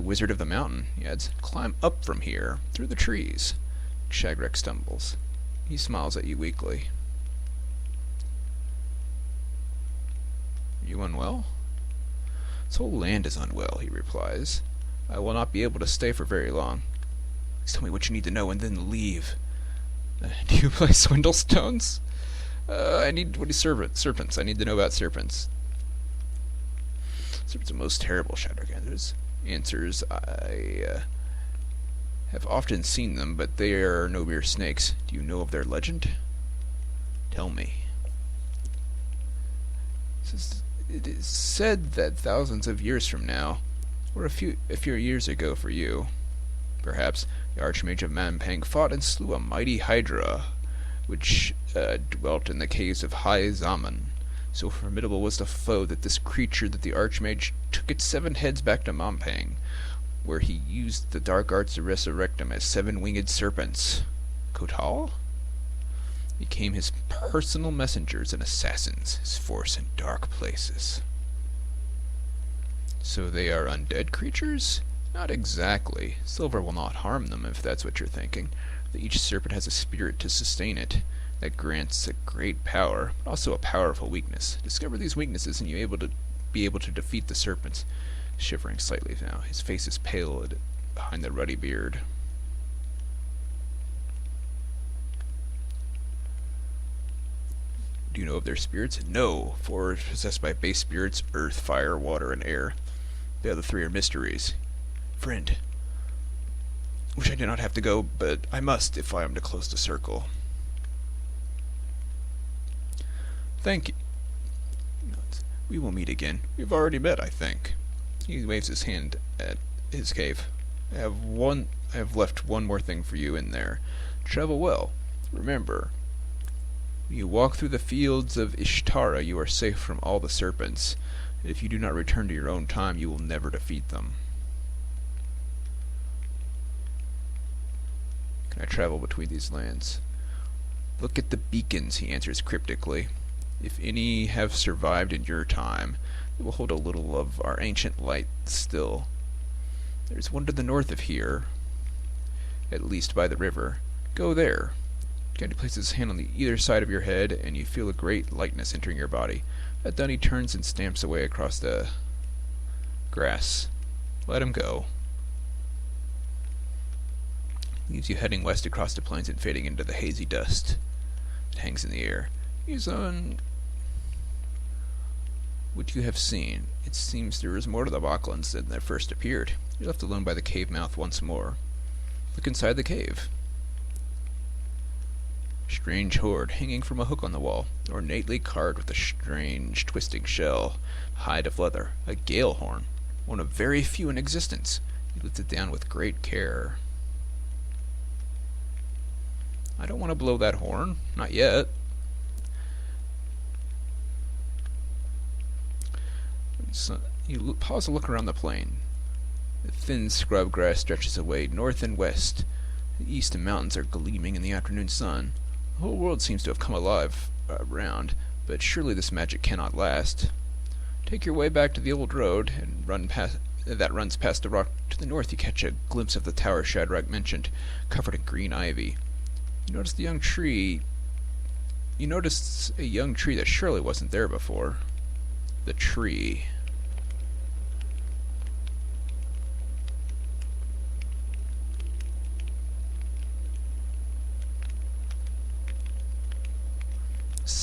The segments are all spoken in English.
wizard of the mountain, he adds. Climb up from here, through the trees. Shadrach stumbles. He smiles at you weakly. Are you unwell? This whole land is unwell, he replies. I will not be able to stay for very long. Please tell me what you need to know and then leave. Do you play swindle stones? What is serpents? I need to know about serpents. Serpents are most terrible, Shadrach answers. I have often seen them, but they are no mere snakes. Do you know of their legend? Tell me. It is said that thousands of years from now, or a few years ago for you, perhaps, the Archmage of Manpang fought and slew a mighty hydra, which dwelt in the caves of High Zaman. So formidable was the foe that this creature that the Archmage took its 7 heads back to Mampang, where he used the dark arts to resurrect them as 7-winged serpents. Kotal became his personal messengers and assassins, his force in dark places. So they are undead creatures? Not exactly. Silver will not harm them, if that's what you're thinking. Each serpent has a spirit to sustain it that grants a great power, but also a powerful weakness. Discover these weaknesses and you'll be able to defeat the serpents. Shivering slightly now, his face is pale behind the ruddy beard. Do you know of their spirits? No, for possessed by base spirits, earth, fire, water, and air. The other 3 are mysteries. Friend, wish I did not have to go, but I must if I am to close the circle. Thank you. We will meet again. We've already met, I think. He waves his hand at his cave. I have left one more thing for you in there. Travel well. Remember, when you walk through the fields of Ishtara, you are safe from all the serpents. If you do not return to your own time, you will never defeat them. Can I travel between these lands? Look at the beacons, he answers cryptically. If any have survived in your time, they will hold a little of our ancient light still. There's one to the north of here, at least by the river. Go there. Candy places his hand on either side of your head, and you feel a great lightness entering your body. That done, he turns and stamps away across the grass. Let him go. Leaves you heading west across the plains and fading into the hazy dust that hangs in the air. He's on what you have seen. It seems there is more to the Bachlands than there first appeared. You're left alone by the cave mouth once more. Look inside the cave. Strange hoard hanging from a hook on the wall, ornately carved with a strange twisting shell, hide of leather, a gale horn, one of very few in existence. He lifts it down with great care. I don't want to blow that horn, not yet. So you pause to look around the plain. The thin scrub grass stretches away north and west. The eastern mountains are gleaming in the afternoon sun. The whole world seems to have come alive around, but surely this magic cannot last. Take your way back to the old road and run past that runs past the rock to the north. You catch a glimpse of the tower Shadrach mentioned, covered in green ivy. You notice a young tree that surely wasn't there before. The tree.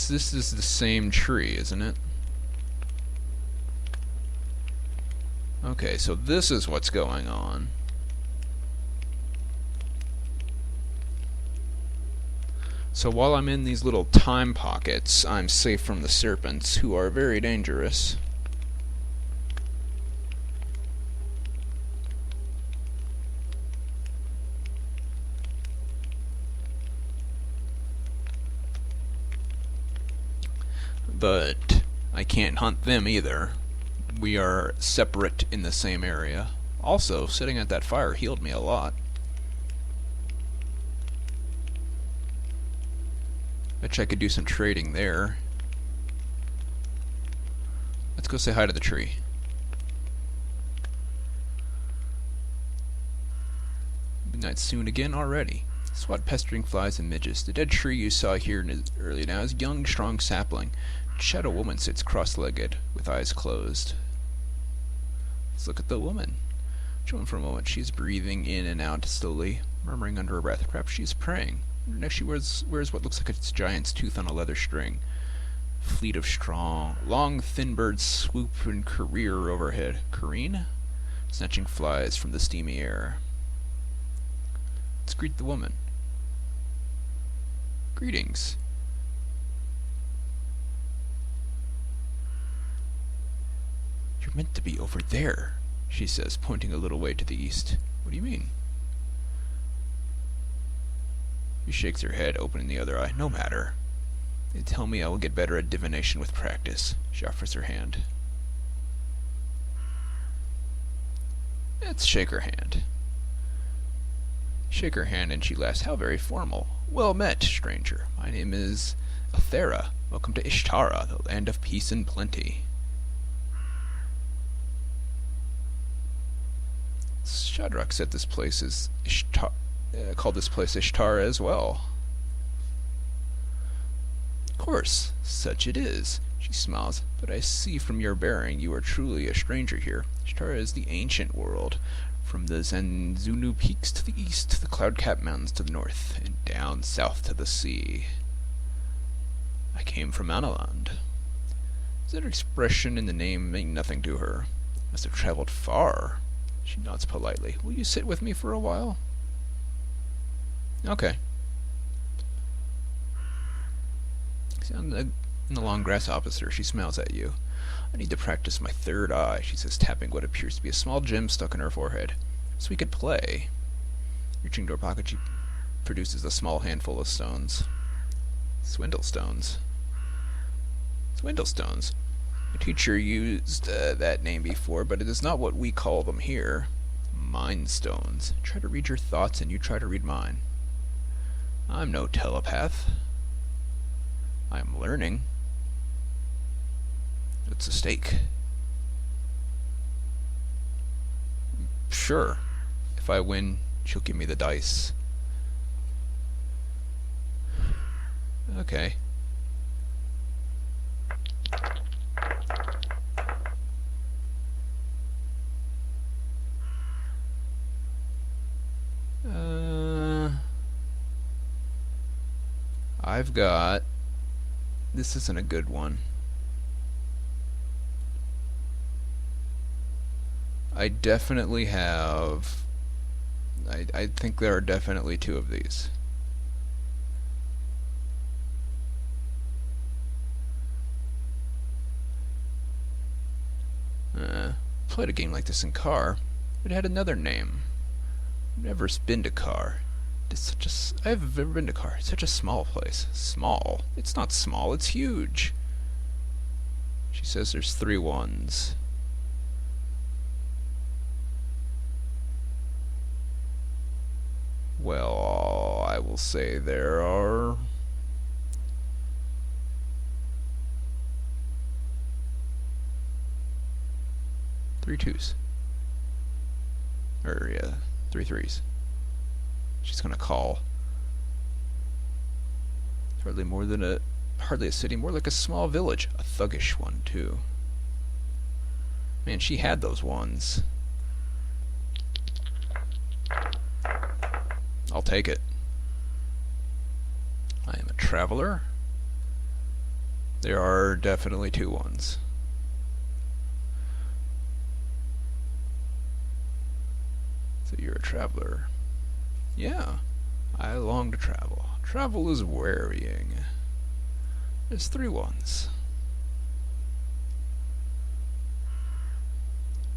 This is the same tree, isn't it? Okay, so this is what's going on. So while I'm in these little time pockets, I'm safe from the serpents, who are very dangerous. But I can't hunt them either. We are separate in the same area. Also, sitting at that fire healed me a lot. Bet you I could do some trading there. Let's go say hi to the tree. Not soon again already. Swat pestering flies and midges. The dead tree you saw here early now is a young, strong sapling. A shadow woman sits cross-legged, with eyes closed. Let's look at the woman. Show him for a moment. She's breathing in and out slowly, murmuring under her breath. Perhaps she's praying. Next she wears what looks like a giant's tooth on a leather string. Fleet of strong, long, thin birds swoop and career overhead. Careen? Snatching flies from the steamy air. Let's greet the woman. Greetings. You're meant to be over there, she says, pointing a little way to the east. What do you mean? She shakes her head, opening the other eye. No matter. They tell me I will get better at divination with practice. She offers her hand. Let's shake her hand. Shake her hand and she laughs. How very formal. Well met, stranger. My name is Athera. Welcome to Ishtara, the land of peace and plenty. Shadrach said this place is called this place Ishtara as well. Of course, such it is. She smiles. But I see from your bearing you are truly a stranger here. Ishtara is the ancient world. From the Zanzunu peaks to the east, the cloud-capped mountains to the north, and down south to the sea. I came from Analand. Does that expression in the name mean nothing to her? Must have traveled far. She nods politely. Will you sit with me for a while? Okay. In the long grass opposite her, she smiles at you. I need to practice my third eye, she says, tapping what appears to be a small gem stuck in her forehead. So we could play. Reaching to her pocket, she produces a small handful of stones. Swindlestones. Swindlestones. My teacher used that name before, but it is not what we call them here. Mind stones. Try to read your thoughts and you try to read mine. I'm no telepath. I am learning. It's a stake. Sure. If I win, she'll give me the dice. Okay. I've got... This isn't a good one. I definitely have... I think there are definitely two of these. Played a game like this in Car. It had another name. Never been to Car. It's such a... I've never been to Car. It's such a small place. Small? It's not small, it's huge. She says there's 3 ones. Well, I will say there are... Three twos. Or, yeah, 3 threes. She's gonna call. Hardly more than a... Hardly a city, more like a small village. A thuggish one, too. Man, she had those ones. I'll take it. I am a traveler. There are definitely 2 ones. So you're a traveler. Yeah, I long to travel. Travel is wearying. There's 3 ones.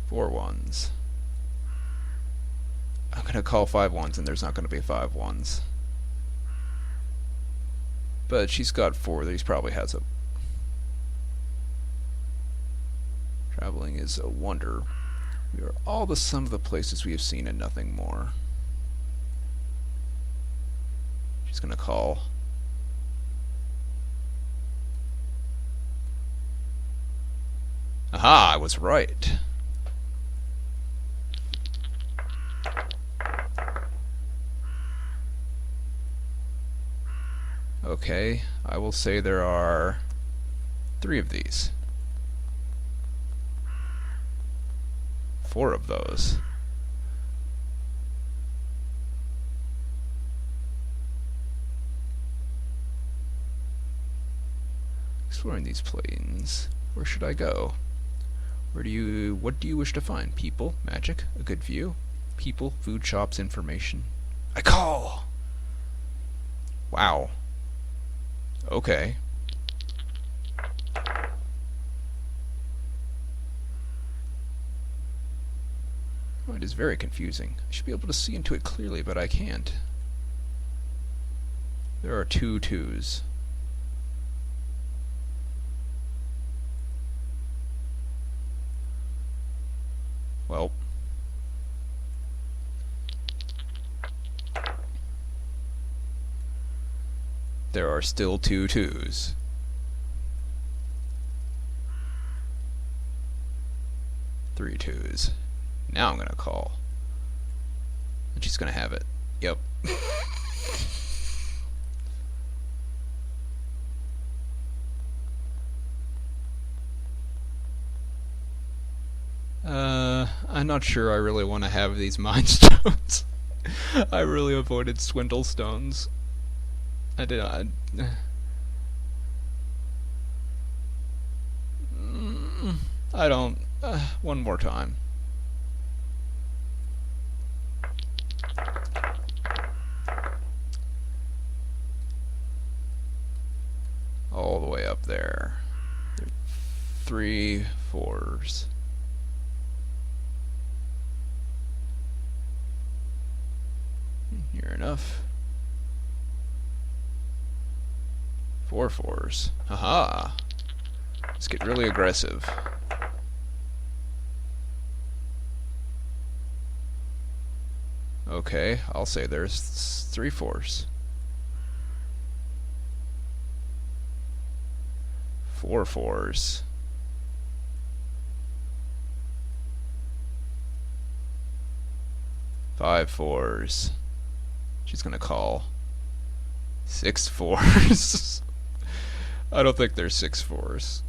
4 ones. I'm gonna call 5 ones, and there's not gonna be 5 ones. But she's got 4 that he probably has a... Traveling is a wonder. We are all the sum of the places we have seen and nothing more. She's gonna call. Aha, I was right. Okay, I will say there are 3 of these. 4 of those. Exploring these plains. Where should I go? What do you wish to find? People, magic, a good view. People, food shops, information. I call! Wow. Okay. Oh, it is very confusing. I should be able to see into it clearly, but I can't. There are 2 twos. Well. There are still 2 twos. 3 twos. Now I'm gonna call. And she's gonna have it. Yep. I'm not sure I really want to have these mind stones. I really avoided swindle stones. I did not. I don't. One more time. All the way up there. 3 4s. Near enough. 4 4s. Haha. Let's get really aggressive. Okay, I'll say there's 3 4s. 4 4s. 5 4s. She's gonna call. 6 4s. I don't think there's 6 4s.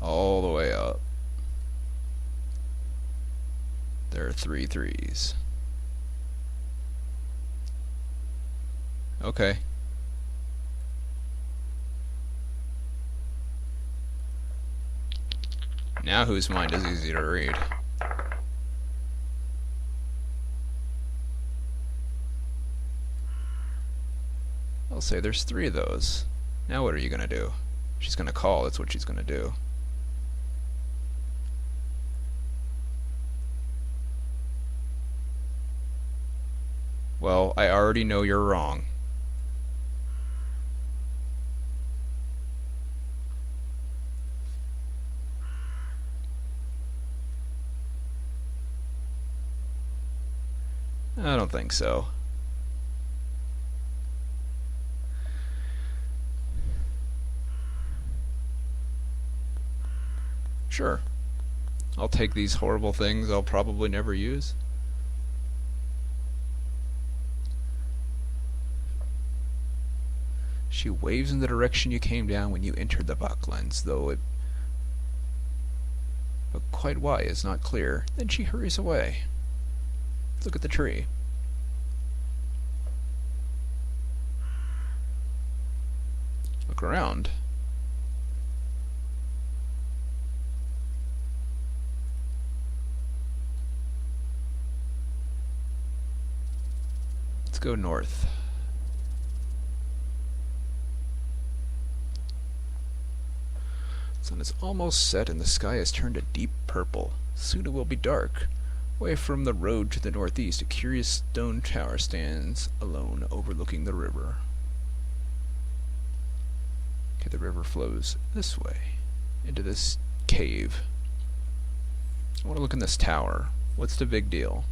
All the way up. There are 3 3s. Okay. Now whose mind is easy to read? I'll say there's 3 of those. Now what are you gonna do? She's gonna call, that's what she's gonna do. Well, I already know you're wrong. I don't think so. Sure. I'll take these horrible things I'll probably never use. She waves in the direction you came down when you entered the Bucklands, but quite why is not clear. Then she hurries away. Look at the tree. Look around. Let's go north. The sun is almost set and the sky has turned a deep purple. Soon it will be dark. Away from the road to the northeast, a curious stone tower stands alone, overlooking the river. Okay, the river flows this way, into this cave. I want to look in this tower. What's the big deal?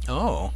Oh,